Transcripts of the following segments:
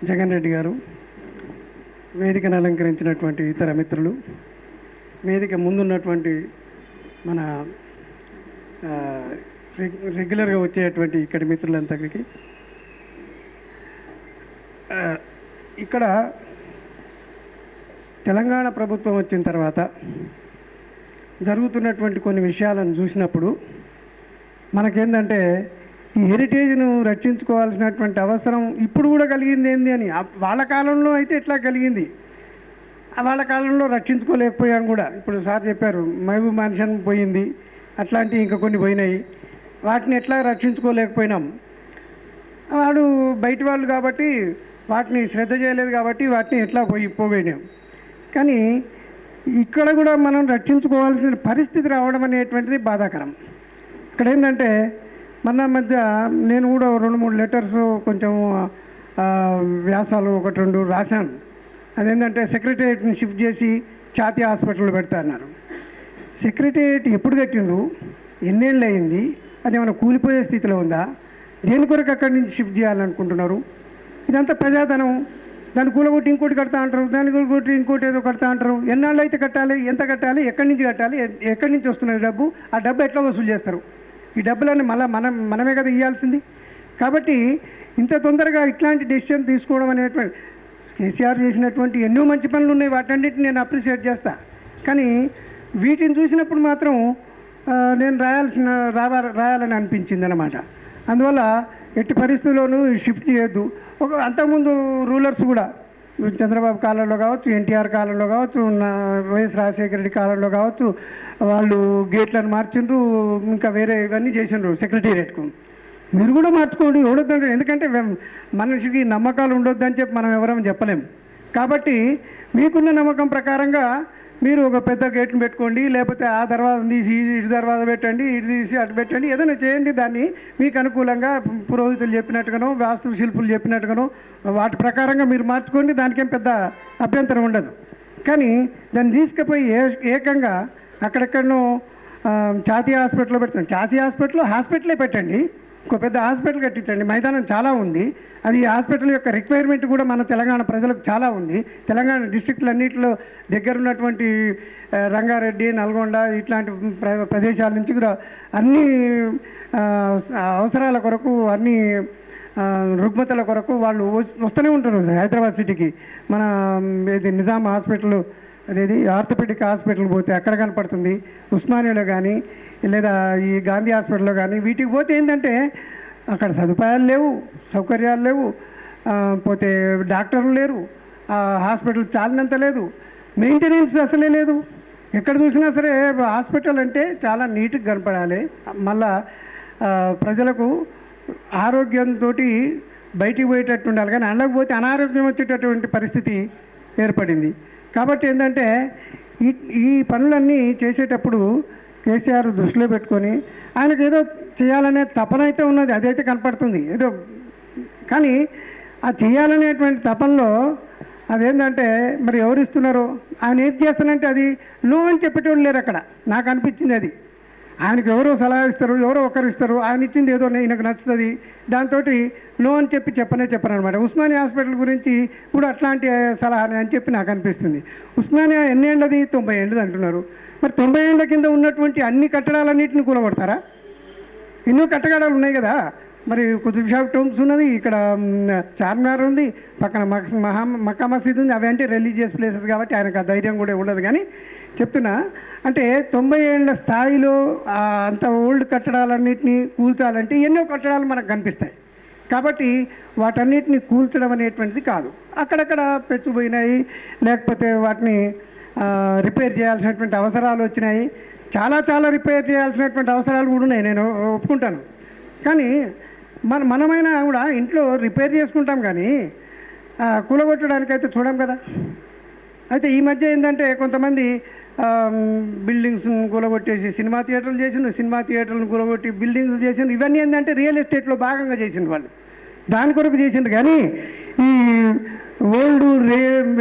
జగన్ రెడ్డి గారు, వేదికను అలంకరించినటువంటి ఇతర మిత్రులు, వేదిక ముందున్నటువంటి మన రెగ్యులర్గా వచ్చేటువంటి ఇక్కడి మిత్రులందరికీ, ఇక్కడ తెలంగాణ ప్రభుత్వం వచ్చిన తర్వాత జరుగుతున్నటువంటి కొన్ని విషయాలను చూసినప్పుడు మనకేంటంటే ఈ హెరిటేజ్ను రక్షించుకోవాల్సినటువంటి అవసరం ఇప్పుడు కూడా కలిగింది ఏంది అని. వాళ్ళ కాలంలో అయితే ఎట్లా కలిగింది, వాళ్ళ కాలంలో రక్షించుకోలేకపోయాం కూడా. ఇప్పుడు సార్ చెప్పారు మహబూబ్ మన్షన్ పోయింది, అట్లాంటివి ఇంకా కొన్ని పోయినాయి. వాటిని ఎట్లా రక్షించుకోలేకపోయినాం, వాడు బయట వాళ్ళు కాబట్టి వాటిని శ్రద్ధ చేయలేదు కాబట్టి వాటిని ఎట్లా పోయినాం. కానీ ఇక్కడ కూడా మనం రక్షించుకోవాల్సిన పరిస్థితి రావడం అనేటువంటిది బాధాకరం. ఇక్కడ ఏంటంటే మన మధ్య నేను కూడా 2-3 లెటర్స్ కొంచెం వ్యాసాలు 1-2 రాశాను. అదేంటంటే సెక్రటేరియట్ని షిఫ్ట్ చేసి ఛాతీ హాస్పిటల్లో పెడతా అన్నారు. సెక్రటేరియట్ ఎప్పుడు కట్టిండ్రు, ఎన్నేళ్ళు అయింది, అది ఏమైనా కూలిపోయే స్థితిలో ఉందా, దేని కొరకు అక్కడి నుంచి షిఫ్ట్ చేయాలనుకుంటున్నారు? ఇదంతా ప్రజాధనం. దాన్ని కూలగొట్టి ఇంకోటి కడతా అంటారు, దాన్ని కూలగొట్టి ఇంకోటి ఏదో కడతా అంటారు. ఎన్నాళ్ళు అయితే కట్టాలి, ఎంత కట్టాలి, ఎక్కడి నుంచి కట్టాలి, ఎక్కడి నుంచి వస్తున్నది డబ్బు, ఆ డబ్బు ఎట్లా వసూలు చేస్తారు? ఈ డబ్బులన్నీ మనమే కదా ఇవ్వాల్సింది. కాబట్టి ఇంత తొందరగా ఇట్లాంటి డెసిషన్ తీసుకోవడం అనేటువంటి కేసీఆర్ చేసినటువంటి ఎన్నో మంచి పనులు ఉన్నాయి, వాటన్నిటిని నేను అప్రిషియేట్ చేస్తా. కానీ వీటిని చూసినప్పుడు మాత్రం నేను రాయాలని అనిపించింది అన్నమాట. అందువల్ల ఎట్టి పరిస్థితుల్లోనూ షిఫ్ట్ చేయొద్దు. అంతకుముందు రూలర్స్ కూడా చంద్రబాబు కాలంలో కావచ్చు, ఎన్టీఆర్ కాలంలో కావచ్చు, వైఎస్ రాజశేఖర రెడ్డి కాలంలో కావచ్చు, వాళ్ళు గేట్లను మార్చిండ్రు, ఇంకా వేరే ఇవన్నీ చేసిండ్రు సెక్రటేరియట్కు. మీరు కూడా మార్చుకోండి, ఎవడొద్దంటే. ఎందుకంటే మనిషికి నమ్మకాలు ఉండొద్దని చెప్పి మనం ఎవరం చెప్పలేము. కాబట్టి మీకున్న నమ్మకం ప్రకారంగా మీరు ఒక పెద్ద గేట్ను పెట్టుకోండి, లేకపోతే ఆ దర్వాజను తీసి ఇటు దర్వాజ పెట్టండి, ఇటు తీసి అటు పెట్టండి, ఏదైనా చేయండి. దాన్ని మీకు అనుకూలంగా పురోహితులు చెప్పినట్టుగానో, వాస్తు శిల్పులు చెప్పినట్టుగానో వాటి ప్రకారంగా మీరు మార్చుకోండి, దానికేం పెద్ద అభ్యంతరం ఉండదు. కానీ దాన్ని తీసుకుపోయి ఏకంగా అక్కడెక్కడనో ఛాతీ హాస్పిటల్లో పెడతాం. ఛాతీ హాస్పిటలే పెట్టండి, ఇంకో పెద్ద హాస్పిటల్ కట్టించండి. మైదానం చాలా ఉంది, అది హాస్పిటల్ యొక్క రిక్వైర్మెంట్ కూడా మన తెలంగాణ ప్రజలకు చాలా ఉంది. తెలంగాణ డిస్ట్రిక్ట్లన్నింటిలో దగ్గరున్నటువంటి రంగారెడ్డి, నల్గొండ ఇట్లాంటి ప్రదేశాల నుంచి కూడా అన్ని అవసరాల కొరకు, అన్ని రుగ్మతల కొరకు వాళ్ళు వస్తూనే ఉంటారు హైదరాబాద్ సిటీకి. మన ఇది నిజాం హాస్పిటల్, అదేది ఆర్థోపెడిక్ హాస్పిటల్ పోతే అక్కడ కనపడుతుంది, ఉస్మానియాలో కానీ లేదా ఈ గాంధీ హాస్పిటల్లో కానీ. వీటికి పోతే ఏంటంటే అక్కడ సదుపాయాలు లేవు, సౌకర్యాలు లేవు, పోతే డాక్టర్లు లేరు, హాస్పిటల్ చాలినంత లేదు, మెయింటెనెన్స్ అసలే లేదు. ఎక్కడ చూసినా సరే హాస్పిటల్ అంటే చాలా నీట్గా కనపడాలి, మళ్ళా ప్రజలకు ఆరోగ్యంతో బయటికి పోయేటట్టు ఉండాలి. కానీ అనలేకపోతే అనారోగ్యం వచ్చేటటువంటి పరిస్థితి ఏర్పడింది. కాబట్టి ఏంటంటే ఈ పనులన్నీ చేసేటప్పుడు కేసీఆర్ దృష్టిలో పెట్టుకొని ఆయనకు ఏదో చేయాలనే తపన అయితే ఉన్నది, అదైతే కనపడుతుంది ఏదో. కానీ ఆ చేయాలనేటువంటి తపనలో అదేంటంటే మరి ఎవరు ఇస్తున్నారు, ఆయన ఏది చేస్తానంటే అది నో అని చెప్పేటోళ్ళు లేరు అక్కడ. నాకు అనిపించింది అది. ఆయనకు ఎవరో సలహా ఇస్తారు, ఎవరో ఒకరు ఇస్తారు, ఆయన ఇచ్చింది ఏదో ఈయనకు నచ్చుతుంది, దాంతో నో అని చెప్పను అనమాట. ఉస్మానియా హాస్పిటల్ గురించి కూడా అట్లాంటి సలహా అని చెప్పి నాకు అనిపిస్తుంది. ఉస్మానియా ఎన్ని ఏళ్ళది, 90 ఏళ్ళది అంటున్నారు. మరి 90 ఏళ్ళ కింద ఉన్నటువంటి అన్ని కట్టడాలన్నింటిని కూలగొడతారా? ఎన్నో కట్టడాలు ఉన్నాయి కదా. మరి కుతుబ్ షా టూమ్స్ ఉన్నది, ఇక్కడ చార్మినార్ ఉంది, పక్కన మక్కా మసీద్ ఉంది. అవి అంటే రిలీజియస్ ప్లేసెస్ కాబట్టి ఆయనకు ఆ ధైర్యం కూడా ఉండదు. కానీ చెప్తున్నా అంటే 90 ఏళ్ళ స్థాయిలో అంత ఓల్డ్ కట్టడాలన్నింటినీ కూల్చాలంటే ఎన్నో కట్టడాలు మనకు కనిపిస్తాయి. కాబట్టి వాటన్నిటిని కూల్చడం అనేటువంటిది కాదు. అక్కడక్కడ పెచ్చుపోయినాయి, లేకపోతే వాటిని రిపేర్ చేయాల్సినటువంటి అవసరాలు వచ్చినాయి. చాలా రిపేర్ చేయాల్సినటువంటి అవసరాలు కూడా ఉన్నాయి, నేను ఒప్పుకుంటాను. కానీ మనమైనా కూడా ఇంట్లో రిపేర్ చేసుకుంటాం, కానీ కూలగొట్టడానికైతే చూడం కదా. అయితే ఈ మధ్య ఏంటంటే కొంతమంది బిల్డింగ్స్ కూలగొట్టేసి సినిమా థియేటర్లు చేసిండ్రు, సినిమా థియేటర్లను కూలగొట్టి బిల్డింగ్స్ చేసిండ్రు. ఇవన్నీ ఏంటంటే రియల్ ఎస్టేట్లో భాగంగా చేసిండ్రు వాళ్ళు, దాని కొరకు చేసిండ్రు. కానీ ఈ ఓల్డ్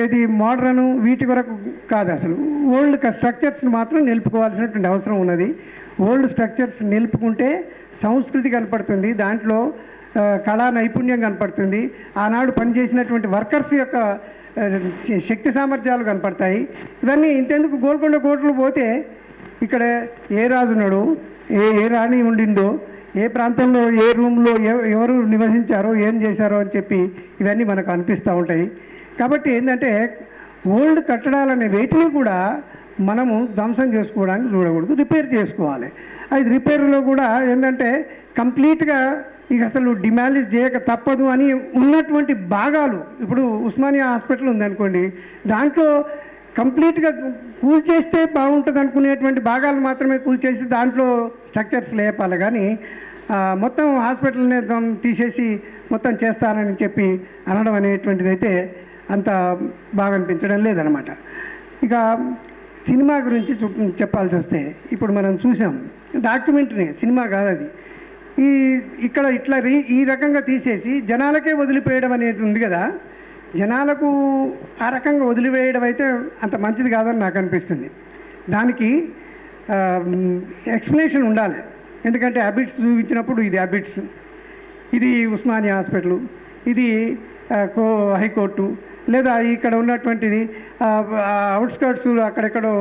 ఇది మోడర్న్ వీటి కొరకు కాదు. అసలు ఓల్డ్ స్ట్రక్చర్స్ని మాత్రం నిలుపుకోవాల్సినటువంటి అవసరం ఉన్నది. ఓల్డ్ స్ట్రక్చర్స్ నిలుపుకుంటే సంస్కృతి కనపడుతుంది, దాంట్లో కళా నైపుణ్యం కనపడుతుంది. ఆనాడు పనిచేసినటువంటి వర్కర్స్ యొక్క శక్తి సామర్థ్యాలు కనపడతాయి. ఇవన్నీ ఇంతెందుకు గోల్కొండ కోటలు పోతే ఇక్కడ ఏ రాజున్నాడు, ఏ రాణి ఉండిందో, ఏ ప్రాంతంలో ఏ రూమ్లో ఎవరు నివసించారో ఏం చేశారో అని చెప్పి ఇవన్నీ మనకు అనిపిస్తూ ఉంటాయి. కాబట్టి ఏంటంటే ఓల్డ్ కట్టడాలనే వేటిని కూడా మనము ధ్వంసం చేసుకోవడానికి చూడకూడదు, రిపేర్ చేసుకోవాలి. అది రిపేర్లో కూడా ఏంటంటే కంప్లీట్గా ఇక అసలు డిమాలిష్ చేయక తప్పదు అని ఉన్నటువంటి భాగాలు, ఇప్పుడు ఉస్మానియా హాస్పిటల్ ఉందనుకోండి, దాంట్లో కంప్లీట్గా కూల్చేస్తే బాగుంటుంది అనుకునేటువంటి భాగాలు మాత్రమే కూల్చేసి దాంట్లో స్ట్రక్చర్స్ లేపాలి. కానీ మొత్తం హాస్పిటల్ని తీసేసి మొత్తం చేస్తానని చెప్పి అనడం అనేటువంటిది అయితే అంత బాగా అనిపించడం లేదనమాట. ఇక సినిమా గురించి చెప్పాల్సి వస్తే ఇప్పుడు మనం చూసాం డాక్యుమెంటరీ, సినిమా కాదు అది. ఇక్కడ ఇట్లా ఈ రకంగా తీసేసి జనాలకే వదిలిపోయడం అనేది ఉంది కదా, జనాలకు ఆ రకంగా వదిలివేయడం అయితే అంత మంచిది కాదని నాకు అనిపిస్తుంది. దానికి ఎక్స్ప్లెనేషన్ ఉండాలి. ఎందుకంటే హ్యాబిట్స్ చూపించినప్పుడు ఇది హ్యాబిట్స్, ఇది ఉస్మానియా హాస్పిటల్, ఇది హైకోర్టు, లేదా ఇక్కడ ఉన్నటువంటిది అవుట్స్కర్ట్స్ అక్కడెక్కడో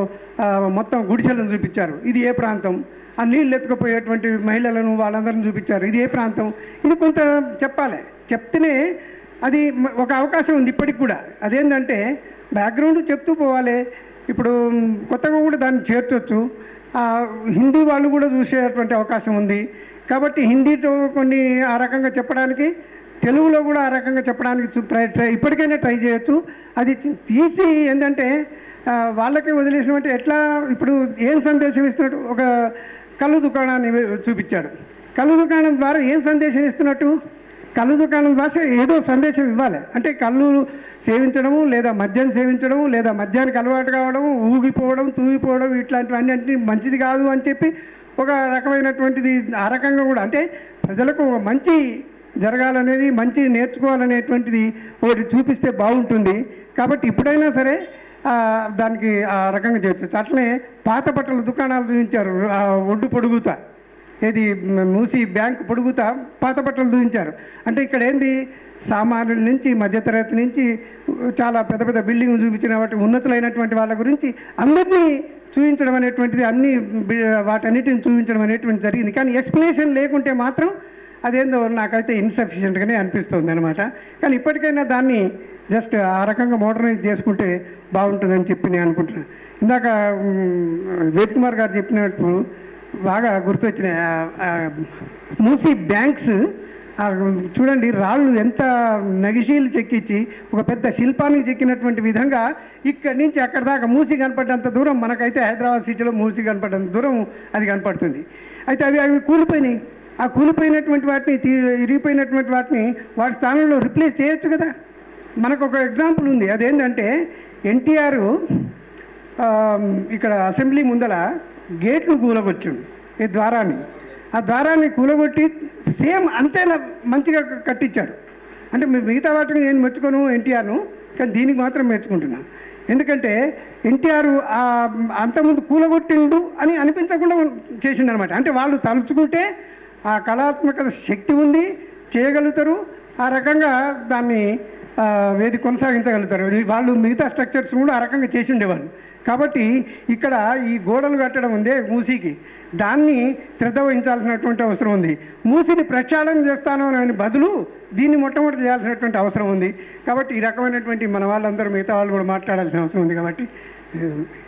మొత్తం గుడిసెలను చూపించారు, ఇది ఏ ప్రాంతం, ఆ నీళ్ళు ఎత్తుకుపోయేటువంటి మహిళలను వాళ్ళందరిని చూపించారు, ఇది ఏ ప్రాంతం. ఇది కొంత చెప్పాలి. చెప్తేనే అది ఒక అవకాశం ఉంది ఇప్పటికి కూడా. అదేంటంటే బ్యాక్గ్రౌండ్ చెప్తూ పోవాలి. ఇప్పుడు కొత్తగా కూడా దాన్ని చేర్చొచ్చు. హిందీ వాళ్ళు కూడా చూసేటువంటి అవకాశం ఉంది. కాబట్టి హిందీతో కొన్ని ఆ రకంగా చెప్పడానికి, తెలుగులో కూడా ఆ రకంగా చెప్పడానికి ఇప్పటికైనా ట్రై చేయొచ్చు. అది తీసి ఏంటంటే వాళ్ళకి వదిలేసినట్టు ఎట్లా, ఇప్పుడు ఏం సందేశం ఇస్తున్నట్టు, ఒక కళ్ళు దుకాణాన్ని చూపించాడు. కళ్ళు దుకాణం ద్వారా ఏం సందేశం ఇస్తున్నట్టు, కళ్ళు దుకాణం ద్వారా ఏదో సందేశం ఇవ్వాలి. అంటే కళ్ళు సేవించడము, లేదా మద్యం సేవించడము, లేదా మద్యానికి అలవాటు కావడము, ఊగిపోవడం, తూగిపోవడం, ఇట్లాంటివన్నీ మంచిది కాదు అని చెప్పి ఒక రకమైనటువంటిది ఆ రకంగా కూడా, అంటే ప్రజలకు మంచి జరగాలనేది, మంచి నేర్చుకోవాలనేటువంటిది ఒకటి చూపిస్తే బాగుంటుంది. కాబట్టి ఇప్పుడైనా సరే దానికి ఆ రకంగా చేయొచ్చు. అట్లనే పాత బట్టల దుకాణాలు చూపించారు, ఒడ్డు పొడుగుతా, ఏది మూసి బ్యాంక్ పొడుగుతా పాత బట్టలు చూపించారు. అంటే ఇక్కడ ఏంది, సామాన్యుల నుంచి మధ్యతరగతి నుంచి చాలా పెద్ద పెద్ద బిల్డింగ్లు చూపించిన వాటి ఉన్నతులైనటువంటి వాళ్ళ గురించి అందరినీ చూపించడం అనేటువంటిది, అన్ని వాటన్నిటిని చూపించడం అనేటువంటి జరిగింది. కానీ ఎక్స్ప్లెనేషన్ లేకుంటే మాత్రం అదేందో నాకైతే ఇన్సఫిషియెంట్గానే అనిపిస్తుంది అనమాట. కానీ ఇప్పటికైనా దాన్ని జస్ట్ ఆ రకంగా మోడర్నైజ్ చేసుకుంటే బాగుంటుందని చెప్పి నేను అనుకుంటున్నాను. ఇందాక వేద్ కుమార్ గారు చెప్పినప్పుడు బాగా గుర్తొచ్చినాయి. మూసీ బ్యాంక్స్ చూడండి, రాళ్ళు ఎంత నగిశీలు చెక్కించి ఒక పెద్ద శిల్పానికి చెక్కినటువంటి విధంగా ఇక్కడి నుంచి అక్కడ దాకా మూసి కనపడ్డంత దూరం, మనకైతే హైదరాబాద్ సిటీలో మూసి కనపడ్డంత దూరం అది కనపడుతుంది. అయితే అవి కూలిపోయినాయి. ఆ కూలిపోయినటువంటి వాటిని, ఇరిగిపోయినటువంటి వాటిని వాటి స్థానంలో రిప్లేస్ చేయొచ్చు కదా. మనకు ఒక ఎగ్జాంపుల్ ఉంది. అదేంటంటే ఎన్టీఆర్ ఇక్కడ అసెంబ్లీ ముందల గేట్లు కూలగొచ్చిండు, ఈ ద్వారాన్ని. ఆ ద్వారాన్ని కూలగొట్టి సేమ్ అంతేలా మంచిగా కట్టించాడు. అంటే మిగతా వాటిని నేను మెచ్చుకోను ఎన్టీఆర్ను, కానీ దీనికి మాత్రం మెచ్చుకుంటున్నాను. ఎందుకంటే ఎన్టీఆర్ అంతకుముందు కూలగొట్టిండు అని అనిపించకుండా చేసిండు అనమాట. అంటే వాళ్ళు తలుచుకుంటే ఆ కళాత్మక శక్తి ఉంది, చేయగలుగుతారు, ఆ రకంగా దాన్ని వేది కొనసాగించగలుగుతారు. వాళ్ళు మిగతా స్ట్రక్చర్స్ కూడా ఆ రకంగా చేసి ఉండేవాళ్ళు. కాబట్టి ఇక్కడ ఈ గోడలు కట్టడం ఉందే మూసీకి, దాన్ని శ్రద్ధ వహించాల్సినటువంటి అవసరం ఉంది. మూసీని ప్రక్షాళన చేస్తాను అని బదులు దీన్ని మొట్టమొదటి చేయాల్సినటువంటి అవసరం ఉంది. కాబట్టి ఈ రకమైనటువంటి మన వాళ్ళందరూ మిగతా వాళ్ళు కూడా మాట్లాడాల్సిన అవసరం ఉంది. కాబట్టి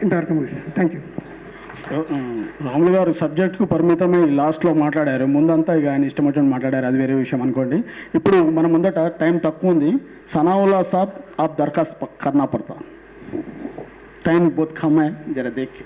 ఇంతవరకు ముగిస్తాను. Thank you. రాములు గారు సబ్జెక్ట్కు పరిమితమై లాస్ట్లో మాట్లాడారు. ముందంతా ఇక ఆయన ఇష్టం వచ్చినట్టు మాట్లాడారు, అది వేరే విషయం అనుకోండి. ఇప్పుడు మన ముందట టైం తక్కువ ఉంది. సనావుల్లా సాబ్ आप दरखास्त करना पड़ता टाइम बहुत कम है, जरा देख